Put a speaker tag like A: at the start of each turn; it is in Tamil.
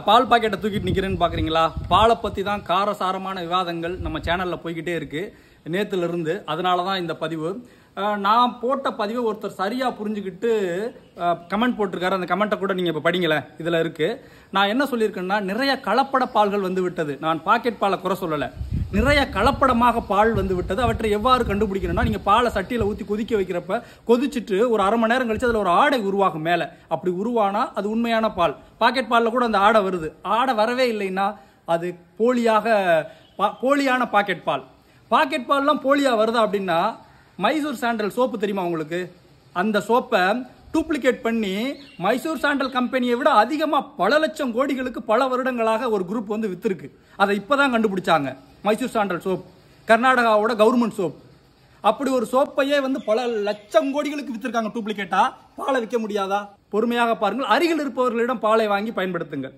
A: பால் பாக்கெட்டை தூக்கிட்டு நிக்கிறேன்னு பாக்குறீங்களா? பாலை பத்தி தான் காரசாரமான விவாதங்கள் நம்ம சேனல்ல போய்கிட்டே இருக்கு நேத்துல இருந்து. அதனாலதான் இந்த பதிவு. நான் போட்ட பதிவை ஒருத்தர் சரியா புரிஞ்சுக்கிட்டு கமெண்ட் போட்டிருக்காரு. அந்த கமெண்ட்டை கூட நீங்க இப்ப படிங்களேன், இதுல இருக்கு. நான் என்ன சொல்லியிருக்கேன்னா, நிறைய கலப்பட பால்கள் வந்து விட்டது. நான் பாக்கெட் பாலை குறை சொல்லல, நிறைய கலப்படமாக பால் வந்து விட்டது. அவற்றை எவ்வாறு கண்டுபிடிக்கணும்னா, நீங்க பாலை சட்டியில ஊத்தி கொதிக்க வைக்கிறப்ப கொதிச்சுட்டு ஒரு அரை மணி நேரம் கழிச்சு அதுல ஒரு ஆடை உருவாகும் மேல. அப்படி உருவானா அது உண்மையான பால். பாக்கெட் பால்ல கூட அந்த ஆடை வருது. ஆடை வரவே இல்லைன்னா அது போலியான பாக்கெட் பால். பாக்கெட் பால்லாம் போலியா வருதா அப்படின்னா, மைசூர் சாண்டல் சோப்பு தெரியுமா உங்களுக்கு? அந்த சோப்பை டூப்ளிகேட் பண்ணி மைசூர் சாண்டல் கம்பெனியை விட அதிகமா பல லட்சம் கோடிகளுக்கு பல வருடங்களாக ஒரு குரூப் வந்து வித்திருக்கு. அதை இப்பதான் கண்டுபிடிச்சாங்க. மைசூர் சாண்டல் சோப் கர்நாடகாவோட கவர்மெண்ட் சோப். அப்படி ஒரு சோப்பையே வந்து பல லட்சம் கோடிகளுக்கு வித்திருக்காங்க டூப்ளிகேட்டா. பாலை விற்க முடியாதா? பொறுமையாக பாருங்கள். அருகில் இருப்பவர்களிடம் பாலை வாங்கி பயன்படுத்துங்கள்.